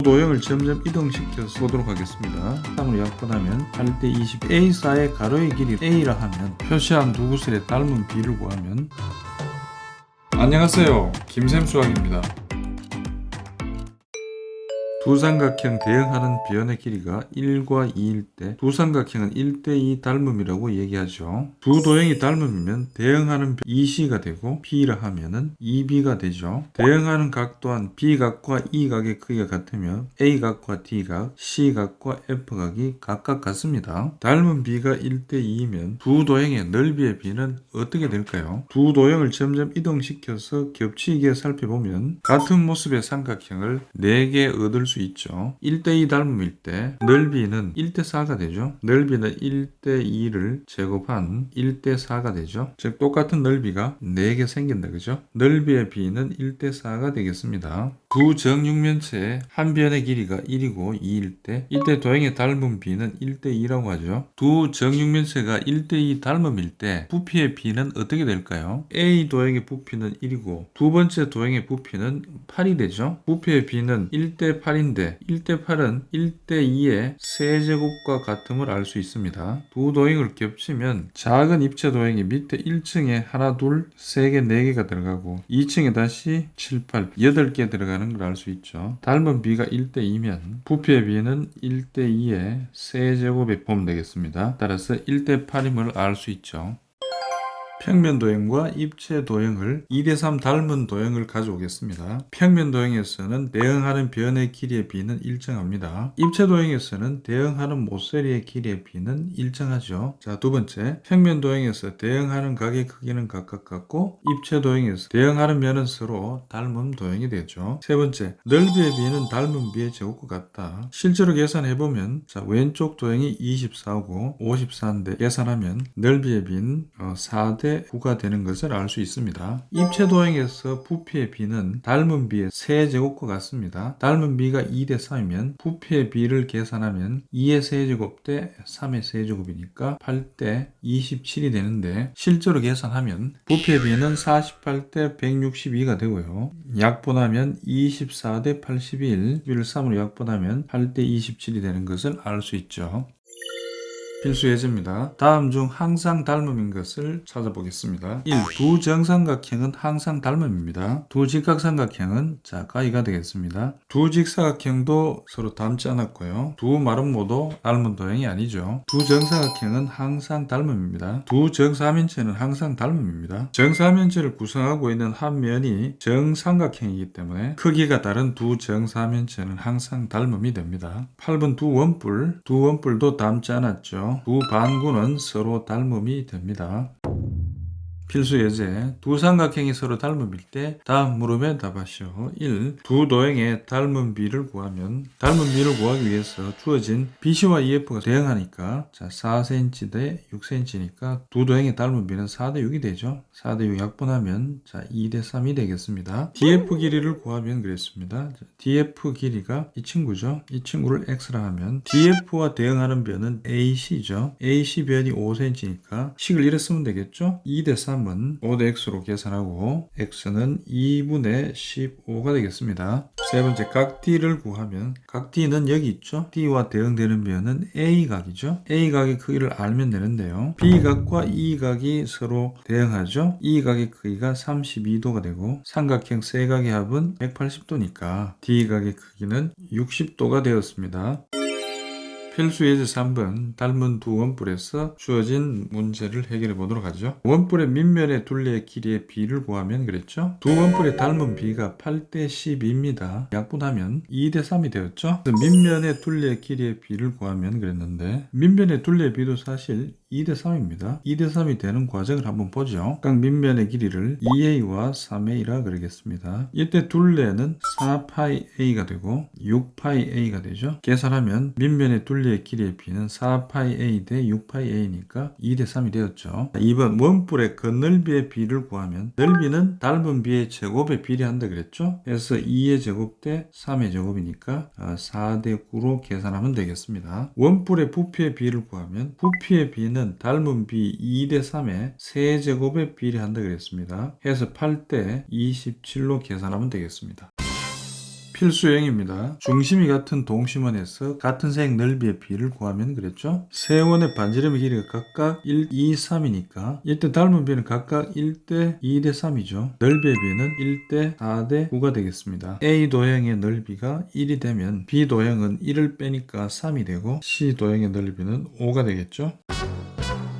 도형을 점점 이동시켜서 보도록 하겠습니다. 3으로 약분하면 8대 20 A4의 가로의 길이 A라 하면 표시한 두 구슬의 닮은 B를 구하면. 안녕하세요, 김샘수학입니다. 두 삼각형 대응하는 변의 길이가 1과 2일 때 두 삼각형은 1대2 닮음이라고 얘기하죠. 두 도형이 닮음이면 대응하는 EC가 되고 B라 하면은 EB가 되죠. 대응하는 각 또한 B각과 E각의 크기가 같으며 A각과 D각, C각과 F각이 각각 같습니다. 닮은 B가 1대2이면 두 도형의 넓이의 B는 어떻게 될까요? 두 도형을 점점 이동시켜서 겹치게 살펴보면 같은 모습의 삼각형을 4개 얻을 수 있죠. 1대2 닮음일 때 넓이는 1대4가 되죠. 넓이는 1대2를 제곱한 1대4가 되죠. 즉 똑같은 넓이가 4개 생긴다. 그죠? 넓이의 B는 1대4가 되겠습니다. 두 정육면체의 한 변의 길이가 1이고 2일 때 이때 도형의 닮은 B는 1대2라고 하죠. 두 정육면체가 1대2 닮음일 때 부피의 B는 어떻게 될까요? A 도형의 부피는 1이고 두 번째 도형의 부피는 8이 되죠. 부피의 B는 1대8인데 1대8은 1대2의 세제곱과 같음을 알 수 있습니다. 두 도형을 겹치면 작은 입체 도형이 밑에 1층에 하나, 둘, 3개, 4개가 들어가고 2층에 다시 7, 8, 8개 들어가는 걸 알 수 있죠. 닮은 B가 1대2면 부피의 B는 1대2의 세제곱에 보면 되겠습니다. 따라서 1대8임을 알 수 있죠. 평면 도형과 입체 도형을 2대3 닮은 도형을 가져오겠습니다. 평면 도형에서는 대응하는 변의 길이의 B는 일정합니다. 입체 도형에서는 대응하는 모서리의 길이의 B는 일정하죠. 자, 두 번째, 평면 도형에서 대응하는 각의 크기는 각각 같고 입체 도형에서 대응하는 면은 서로 닮은 도형이 되죠. 세 번째, 넓이의 B는 닮은 B의 제곱과 같다. 실제로 계산해보면 자, 왼쪽 도형이 24고 54인데 계산하면 넓이의 B는 4대 9가 되는 것을 알 수 있습니다. 입체 도형에서 부피의 B는 닮은 B의 세제곱과 같습니다. 닮은 B가 2대 3이면 부피의 B를 계산하면 2의 세제곱 대 3의 세제곱이니까 8대 27이 되는데 실제로 계산하면 부피의 B는 48대 162가 되고요. 약분하면 24대 81, B를 3으로 약분하면 8대 27이 되는 것을 알 수 있죠. 필수 예제입니다. 다음 중 항상 닮음인 것을 찾아보겠습니다. 1. 두 정삼각형은 항상 닮음입니다. 두 직각삼각형은 가위가 되겠습니다. 두 직사각형도 서로 닮지 않았고요. 두 마름모도 닮은 도형이 아니죠. 두 정사각형은 항상 닮음입니다. 두 정사면체는 항상 닮음입니다. 정사면체를 구성하고 있는 한 면이 정삼각형이기 때문에 크기가 다른 두 정사면체는 항상 닮음이 됩니다. 8번 두 원뿔도 닮지 않았죠. 두 반구는 서로 닮음이 됩니다. 필수 예제. 두 삼각형이 서로 닮음일 때 다음 물음에 답하시오. 1. 두 도형의 닮은 B를 구하면 닮은 B를 구하기 위해서 주어진 BC와 EF가 대응하니까 4cm 대 6cm니까 두 도형의 닮은 B는 4대 6이 되죠. 4대 6 약분하면 2대 3이 되겠습니다. DF 길이를 구하면 그랬습니다. DF 길이가 이 친구죠. 이 친구를 X라 하면 DF와 대응하는 변은 AC죠. AC 변이 5cm니까 식을 이래 쓰면 되겠죠. 2대 3은 5대 x로 계산하고 x는 2분의 15가 되겠습니다. 세 번째, 각 D를 구하면 각 D는 여기 있죠. D와 대응되는 변은 A각이죠. A각의 크기를 알면 되는데요. B각과 E각이 서로 대응하죠. E각의 크기가 32도가 되고 삼각형 세 각의 합은 180도니까 D각의 크기는 60도가 되었습니다. 필수 예제 3번 닮은 두 원뿔에서 주어진 문제를 해결해 보도록 하죠. 원뿔의 밑면의 둘레의 길이의 B를 구하면 그랬죠. 두 원뿔의 닮은 B가 8대 10입니다. 약분하면 2대 3이 되었죠. 밑면의 둘레의 길이의 B를 구하면 그랬는데 밑면의 둘레의 B도 사실 2대 3입니다. 2대 3이 되는 과정을 한번 보죠. 각 밑면의 길이를 2a와 3a라 그러겠습니다. 이때 둘레는 4πa가 되고 6πa가 되죠. 계산하면 밑면의 둘레의 길이의 B는 4πa 대 6πa니까 2대 3이 되었죠. 2번 원뿔의 겉넓이의 B를 구하면 넓이는 닮은 B의 제곱에 비례한다 그랬죠. 그래서 2의 제곱 대 3의 제곱이니까 4대 9로 계산하면 되겠습니다. 원뿔의 부피의 B를 구하면 부피의 B는 닮은 B 2대 3의 세제곱에 비례한다 그랬습니다. 해서 8대 27로 계산하면 되겠습니다. 필수형입니다. 중심이 같은 동심원에서 같은 색 넓이의 비를 구하면 그랬죠. 세 원의 반지름의 길이가 각각 1, 2, 3이니까 이때 닮은 비는 각각 1대 2대 3이죠. 넓이의 비는 1대 4대 9가 되겠습니다. A 도형의 넓이가 1이 되면 B 도형은 1을 빼니까 3이 되고 C 도형의 넓이는 5가 되겠죠.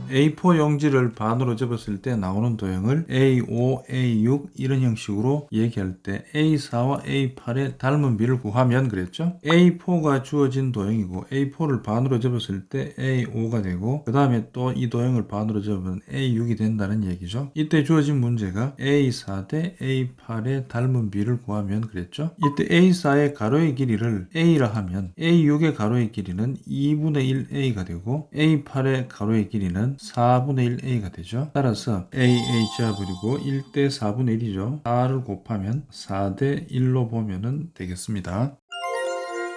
A4 용지를 반으로 접었을 때 나오는 도형을 A5, A6 이런 형식으로 얘기할 때 A4와 A8의 닮은 비를 구하면 그랬죠. A4가 주어진 도형이고 A4를 반으로 접었을 때 A5가 되고 그 다음에 또 이 도형을 반으로 접으면 A6이 된다는 얘기죠. 이때 주어진 문제가 A4 대 A8의 닮은 비를 구하면 그랬죠. 이때 A4의 가로의 길이를 A라 하면 A6의 가로의 길이는 2분의 1A가 되고 A8의 가로의 길이는 4분의 1A가 되죠. 따라서 AA 지워버리고 1대 4분의 1이죠. 4를 곱하면 4대 1로 보면 되겠습니다.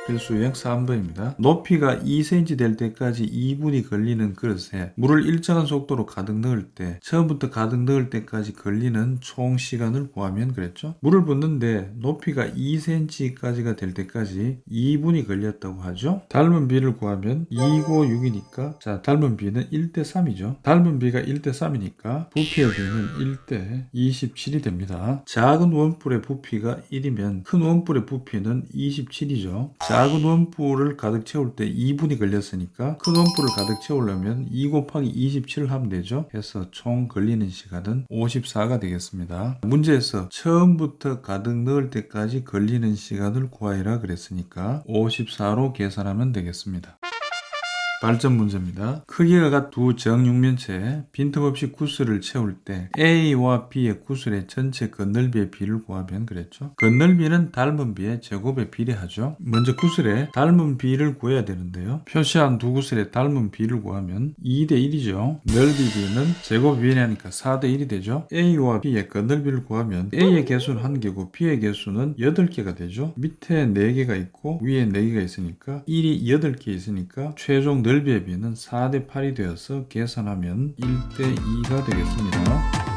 필수형 3번입니다. 높이가 2cm 될 때까지 2분이 걸리는 그릇에 물을 일정한 속도로 가득 넣을 때 처음부터 가득 넣을 때까지 걸리는 총 시간을 구하면 그랬죠. 물을 붓는데 높이가 2cm까지가 될 때까지 2분이 걸렸다고 하죠. 닮은 비를 구하면 2고 6이니까 자 닮은 비는 1대 3이죠. 닮은 비가 1대 3이니까 부피의 비는 1대 27이 됩니다. 작은 원뿔의 부피가 1이면 큰 원뿔의 부피는 27이죠. 작은 원뿔을 가득 채울 때 2분이 걸렸으니까 큰 원뿔을 가득 채우려면 2 곱하기 27을 하면 되죠. 해서 총 걸리는 시간은 54가 되겠습니다. 문제에서 처음부터 가득 넣을 때까지 걸리는 시간을 구하여라 그랬으니까 54로 계산하면 되겠습니다. 발전 문제입니다. 크기가 같은 두 정육면체에 빈틈없이 구슬을 채울 때 A와 B의 구슬의 전체 겉넓이의 비를 구하면 그랬죠. 겉넓이는 닮은 비의 제곱에 비례하죠. 먼저 구슬의 닮은 비를 구해야 되는데요. 표시한 두 구슬의 닮은 비를 구하면 2대 1이죠. 넓이 비는 제곱 비례하니까 4대 1이 되죠. A와 B의 겉넓이를 구하면 A의 개수는 1개고 B의 개수는 8개가 되죠. 밑에 4개가 있고 위에 4개가 있으니까 1이 8개 있으니까 최종 넓이의 비는 4대 8이 되어서 계산하면 1대 2가 되겠습니다.